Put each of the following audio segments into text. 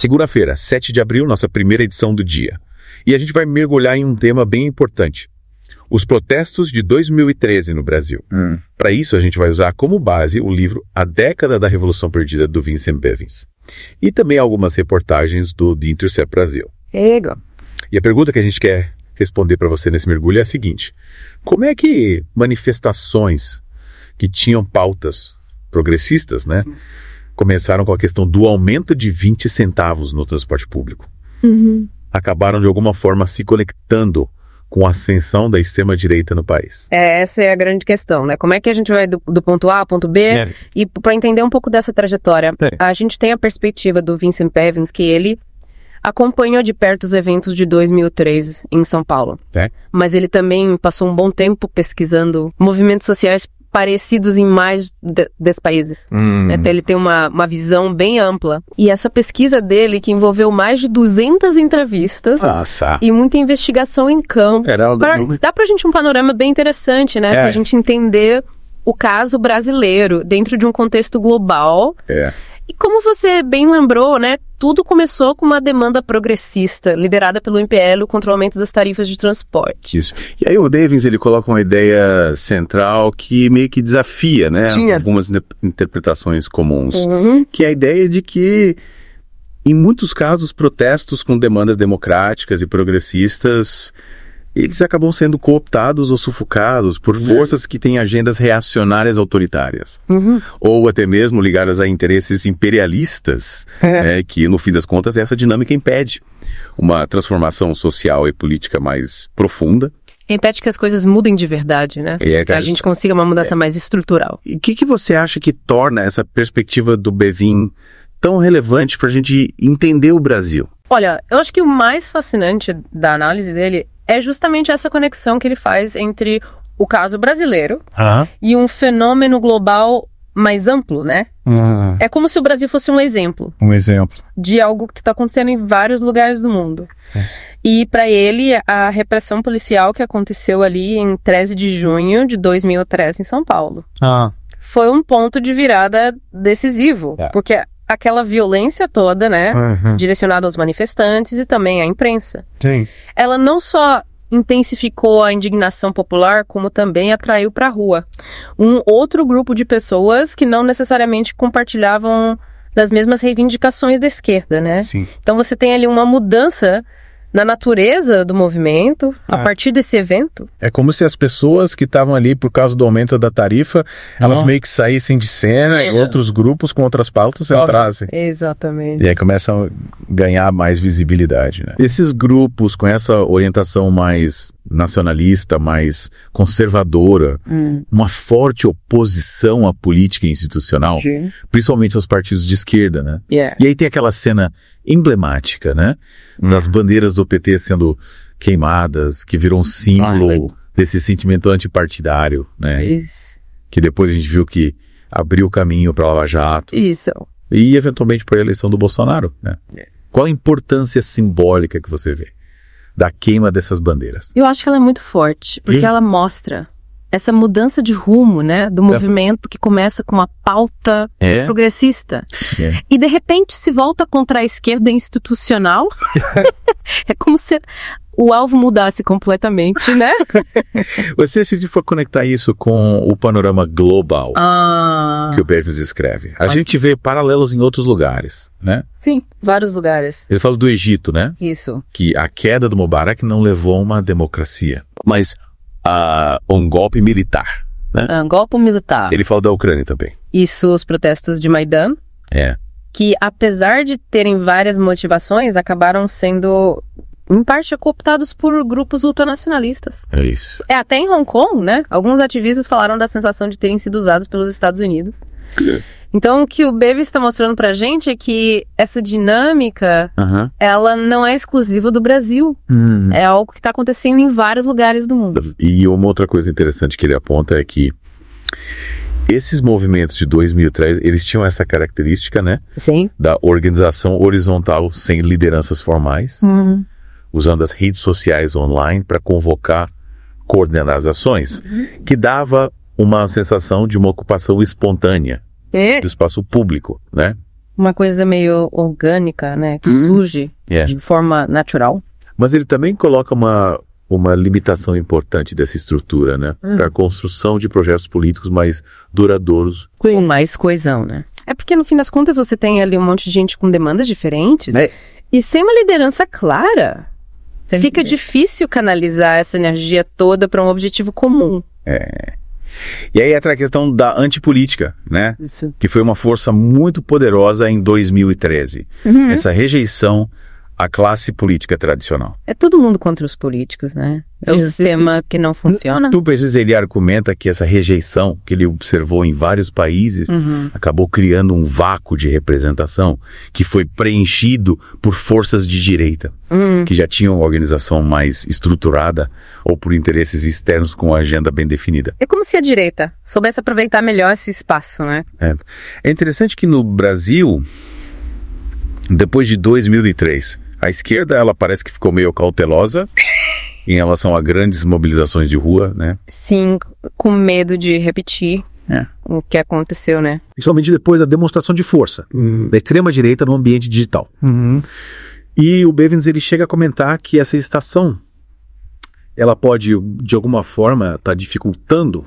Segunda-feira, 7 de abril, nossa primeira edição do dia. E a gente vai mergulhar em um tema bem importante. Os protestos de 2013 no Brasil. Para isso, a gente vai usar como base o livro A Década da Revolução Perdida, do Vincent Bevins. E também algumas reportagens do The Intercept Brasil. Legal. E a pergunta que a gente quer responder para você nesse mergulho é a seguinte. Como é que manifestações que tinham pautas progressistas, né, começaram com a questão do aumento de 20 centavos no transporte público? Acabaram, de alguma forma, se conectando com a ascensão da extrema-direita no país. Essa é a grande questão, né? Como é que a gente vai do ponto A ao ponto B? E para entender um pouco dessa trajetória, a gente tem a perspectiva do Vincent Bevins, que ele acompanhou de perto os eventos de 2003 em São Paulo. Mas ele também passou um bom tempo pesquisando movimentos sociais parecidos em mais desses países. Então ele tem uma visão bem ampla. E essa pesquisa dele, que envolveu mais de 200 entrevistas e muita investigação em campo, dá pra gente um panorama bem interessante, né? Pra gente entender o caso brasileiro dentro de um contexto global. E como você bem lembrou, né, tudo começou com uma demanda progressista, liderada pelo MPL contra o aumento das tarifas de transporte. Isso. E aí o Bevins, ele coloca uma ideia central que meio que desafia, né, algumas interpretações comuns, que é a ideia de que, em muitos casos, protestos com demandas democráticas e progressistas, eles acabam sendo cooptados ou sufocados por forças que têm agendas reacionárias autoritárias. Ou até mesmo ligadas a interesses imperialistas, que, no fim das contas, essa dinâmica impede uma transformação social e política mais profunda. Impede que as coisas mudem de verdade, né? Que a gente consiga uma mudança mais estrutural. E o que você acha que torna essa perspectiva do Bevin tão relevante para a gente entender o Brasil? Olha, eu acho que o mais fascinante da análise dele é justamente essa conexão que ele faz entre o caso brasileiro e um fenômeno global mais amplo, né? É como se o Brasil fosse um exemplo. De algo que está acontecendo em vários lugares do mundo. E para ele, a repressão policial que aconteceu ali em 13 de junho de 2013 em São Paulo foi um ponto de virada decisivo. Porque aquela violência toda, né, direcionada aos manifestantes e também à imprensa. Ela não só intensificou a indignação popular, como também atraiu para a rua um outro grupo de pessoas que não necessariamente compartilhavam das mesmas reivindicações da esquerda, né? Então você tem ali uma mudança na natureza do movimento, a partir desse evento. É como se as pessoas que estavam ali por causa do aumento da tarifa, elas meio que saíssem de cena e outros grupos com outras pautas entrassem. Exatamente. E aí começam a ganhar mais visibilidade, né? Esses grupos com essa orientação mais nacionalista, mais conservadora, uma forte oposição à política institucional, principalmente aos partidos de esquerda, né? E aí tem aquela cena emblemática, né? Das bandeiras do PT sendo queimadas, que virou um símbolo desse sentimento antipartidário, né? Que depois a gente viu que abriu o caminho para a Lava Jato. E eventualmente para a eleição do Bolsonaro, né? Qual a importância simbólica que você vê da queima dessas bandeiras? Eu acho que ela é muito forte, porque ela mostra essa mudança de rumo, né, do movimento que começa com uma pauta progressista. E de repente se volta contra a esquerda institucional. É como se o alvo mudasse completamente, né? Você, se for conectar isso com o panorama global que o Bevins escreve, a gente vê paralelos em outros lugares, né? Sim, vários lugares. Ele fala do Egito, né? Isso. Que a queda do Mubarak não levou a uma democracia, mas a um golpe militar, né? Um golpe militar. Ele fala da Ucrânia também. Isso, os protestos de Maidan. Que apesar de terem várias motivações, acabaram sendo, em parte, cooptados por grupos ultranacionalistas. É isso. Até em Hong Kong, né? Alguns ativistas falaram da sensação de terem sido usados pelos Estados Unidos. Então, o que o Bevins está mostrando pra gente é que essa dinâmica, ela não é exclusiva do Brasil. É algo que está acontecendo em vários lugares do mundo. E uma outra coisa interessante que ele aponta é que esses movimentos de 2003, eles tinham essa característica, né? Da organização horizontal sem lideranças formais, usando as redes sociais online para convocar, coordenar as ações, que dava uma sensação de uma ocupação espontânea do espaço público, né? Uma coisa meio orgânica, né? Que surge de forma natural. Mas ele também coloca uma limitação importante dessa estrutura, né? Para a construção de projetos políticos mais duradouros. Com mais coesão, né? É porque, no fim das contas, você tem ali um monte de gente com demandas diferentes. E sem uma liderança clara, fica difícil canalizar essa energia toda para um objetivo comum. E aí entra a questão da antipolítica, né? Isso. Que foi uma força muito poderosa em 2013. Essa rejeição à classe política tradicional. É todo mundo contra os políticos, né? É o sistema que não funciona. Tu precisas, ele argumenta que essa rejeição que ele observou em vários países acabou criando um vácuo de representação que foi preenchido por forças de direita, que já tinham uma organização mais estruturada ou por interesses externos com a agenda bem definida. É como se a direita soubesse aproveitar melhor esse espaço, né? É interessante que no Brasil, depois de 2003, a esquerda, ela parece que ficou meio cautelosa em relação a grandes mobilizações de rua, né? Sim, com medo de repetir o que aconteceu, né? Principalmente depois da demonstração de força da extrema-direita no ambiente digital. E o Bevins, ele chega a comentar que essa estação, ela pode, de alguma forma, estar dificultando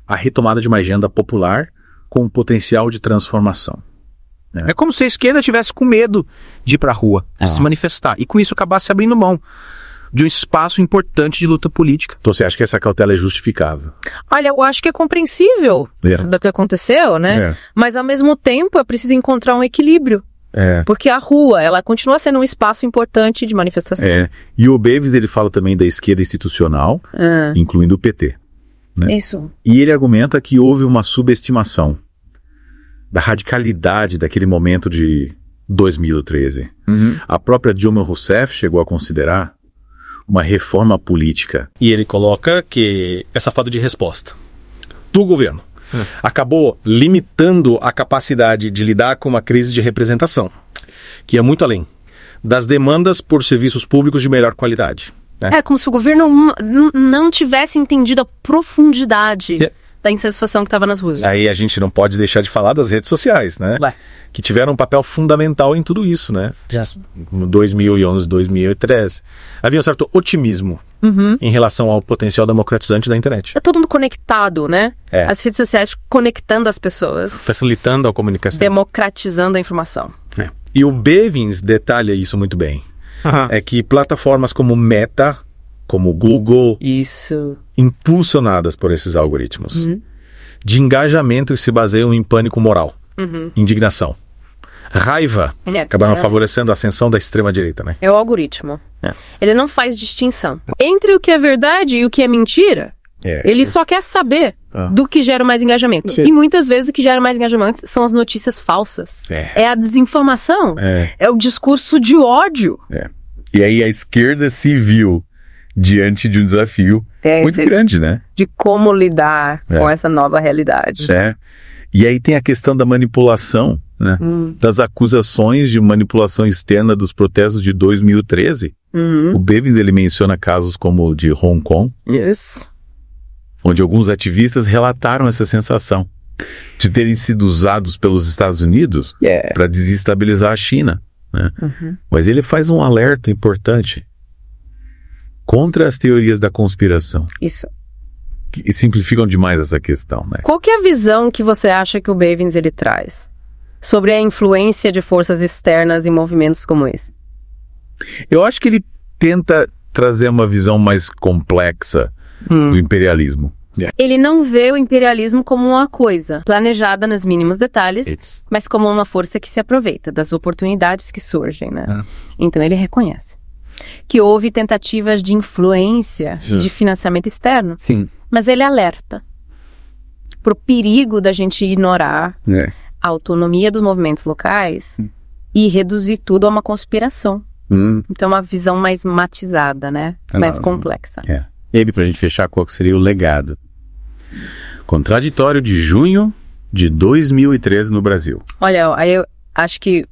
a retomada de uma agenda popular com potencial de transformação. É como se a esquerda tivesse com medo de ir pra rua, de se manifestar. E com isso acabasse abrindo mão de um espaço importante de luta política. Então você acha que essa cautela é justificável? Olha, eu acho que é compreensível do que aconteceu, né? Mas ao mesmo tempo é preciso encontrar um equilíbrio. Porque a rua, ela continua sendo um espaço importante de manifestação. E o Bevins, ele fala também da esquerda institucional, incluindo o PT. Né? Isso. E ele argumenta que houve uma subestimação da radicalidade daquele momento de 2013. A própria Dilma Rousseff chegou a considerar uma reforma política. E ele coloca que essa falta de resposta do governo acabou limitando a capacidade de lidar com uma crise de representação, que é muito além das demandas por serviços públicos de melhor qualidade. Né? É como se o governo não tivesse entendido a profundidade da insatisfação que estava nas ruas. Aí a gente não pode deixar de falar das redes sociais, né? Que tiveram um papel fundamental em tudo isso, né? 2011, 2013. Havia um certo otimismo em relação ao potencial democratizante da internet. É todo mundo conectado, né? As redes sociais conectando as pessoas. Facilitando a comunicação. Democratizando a informação. E o Bevins detalha isso muito bem. É que plataformas como Meta, como Google, impulsionadas por esses algoritmos de engajamento que se baseiam em pânico moral, indignação, raiva, acabaram favorecendo a ascensão da extrema-direita, né? É o algoritmo. Ele não faz distinção entre o que é verdade e o que é mentira. Ele só quer saber do que gera mais engajamento. E muitas vezes o que gera mais engajamento são as notícias falsas. É a desinformação. É o discurso de ódio. E aí a esquerda se viu diante de um desafio muito grande, né? De como lidar com essa nova realidade. E aí tem a questão da manipulação, né? Das acusações de manipulação externa dos protestos de 2013. O Bevins, ele menciona casos como o de Hong Kong, onde alguns ativistas relataram essa sensação de terem sido usados pelos Estados Unidos para desestabilizar a China. Né? Mas ele faz um alerta importante contra as teorias da conspiração. Isso. Que simplificam demais essa questão, né? Qual que é a visão que você acha que o Bevins ele traz sobre a influência de forças externas em movimentos como esse? Eu acho que ele tenta trazer uma visão mais complexa do imperialismo. Ele não vê o imperialismo como uma coisa planejada nos mínimos detalhes, mas como uma força que se aproveita das oportunidades que surgem, né? Então ele reconhece que houve tentativas de influência, de financiamento externo, mas ele alerta pro perigo da gente ignorar a autonomia dos movimentos locais e reduzir tudo a uma conspiração. Então uma visão mais matizada, né? Mais complexa. E pra gente fechar, qual seria o legado? Contraditório de junho de 2013 no Brasil. Olha, aí eu acho que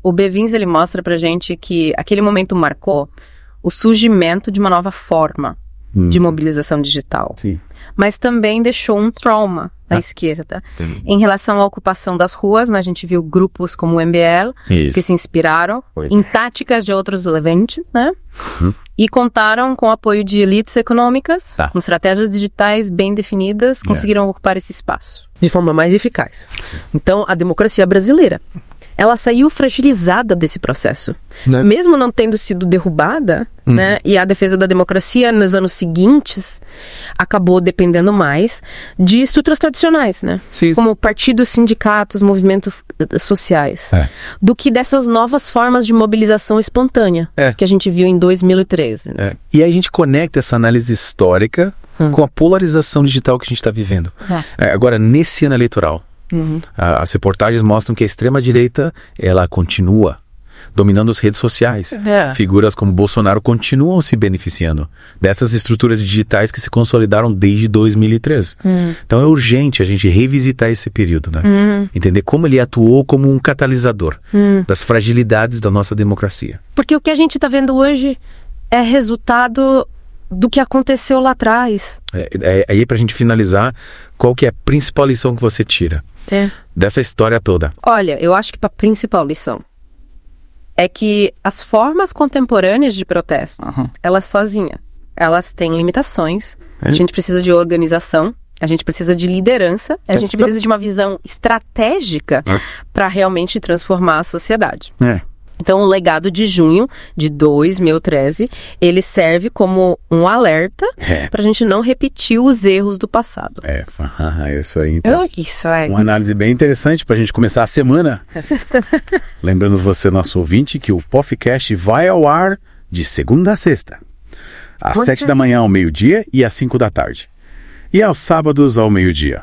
o Bevins, ele mostra pra gente que aquele momento marcou o surgimento de uma nova forma de mobilização digital. Sim. Mas também deixou um trauma na esquerda. Em relação à ocupação das ruas, né, a gente viu grupos como o MBL, que se inspiraram em táticas de outros levantes, né? E contaram com o apoio de elites econômicas, com estratégias digitais bem definidas, conseguiram ocupar esse espaço. De forma mais eficaz. Então, a democracia brasileira, ela saiu fragilizada desse processo. Né? Mesmo não tendo sido derrubada, né, e a defesa da democracia nos anos seguintes acabou dependendo mais de estruturas tradicionais, né? Como partidos, sindicatos, movimentos sociais, do que dessas novas formas de mobilização espontânea que a gente viu em 2013. Né? E aí a gente conecta essa análise histórica com a polarização digital que a gente está vivendo. Agora, nesse ano eleitoral, as reportagens mostram que a extrema-direita, ela continua dominando as redes sociais. Figuras como Bolsonaro continuam se beneficiando dessas estruturas digitais que se consolidaram desde 2013. Então é urgente a gente revisitar esse período, né? Entender como ele atuou como um catalisador das fragilidades da nossa democracia. Porque o que a gente está vendo hoje é resultado do que aconteceu lá atrás. Aí pra gente finalizar, qual que é a principal lição que você tira dessa história toda? Olha, eu acho que a principal lição é que as formas contemporâneas de protesto, elas sozinhas, elas têm limitações. A gente precisa de organização, a gente precisa de liderança, a gente precisa de uma visão estratégica para realmente transformar a sociedade. Então, o legado de junho de 2013, ele serve como um alerta para a gente não repetir os erros do passado. Isso aí, então. Isso é. Uma análise bem interessante para a gente começar a semana. Lembrando você, nosso ouvinte, que o POFcast vai ao ar de segunda a sexta. Às 7 da manhã ao meio-dia e às 5 da tarde. E aos sábados ao meio-dia.